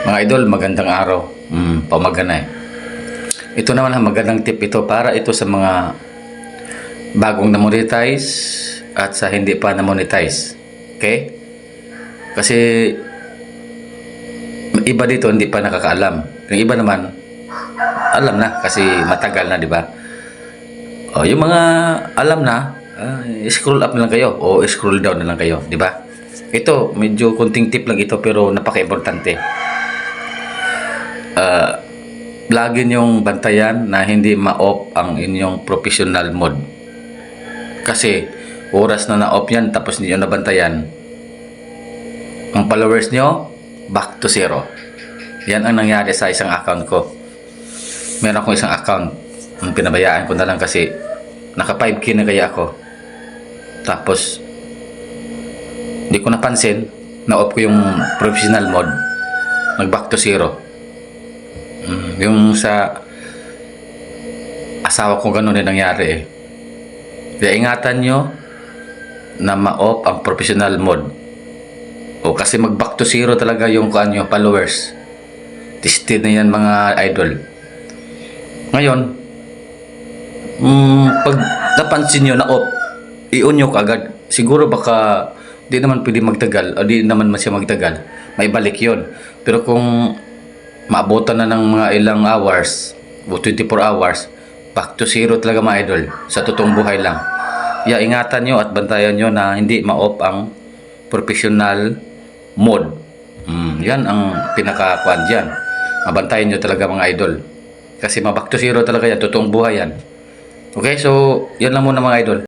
Mga idol, magandang araw. Pamaga na eh. Ito naman ang magandang tip ito para ito sa mga bagong na-monetize at sa hindi pa na-monetize. Okay? Kasi iba dito hindi pa nakakaalam. Yung iba naman alam na kasi matagal na, di ba? O, yung mga alam na, scroll up na lang kayo o scroll down na lang kayo, di ba? Ito, medyo kunting tip lang ito pero napaka-importante. Lagi niyong bantayan na hindi ma-off ang inyong professional mode. Kasi oras na na-off yan tapos hindi nyo nabantayan, ang followers nyo back to zero. Yan ang nangyari sa isang account ko. Meron akong isang account, pinabayaan ko na lang kasi naka 5K na kaya ako. Tapos hindi ko napansin, na-off ko yung professional mode, nag back to zero. Yung sa asawa ko ganun din nangyari eh. Kaya ingatan nyo na ma-off ang professional mode. O kasi mag back to zero talaga yung kanyo followers. Tested na yan mga idol. Ngayon, pag napansin nyo na off, i-on nyo kaagad. Siguro baka di naman pwede magtagal o di naman siya magtagal, may balik yon. Pero kung maabutan na ng mga ilang hours o 24 hours, back to zero talaga mga idol, sa totoong buhay lang. Kaya ingatan nyo at bantayan nyo na hindi ma-off ang professional mode. Yan ang pinaka-kuan dyan. Mabantayan nyo talaga mga idol. Kasi ma-back to zero talaga yan, totoong buhay yan. Okay, so yan lang muna mga idol.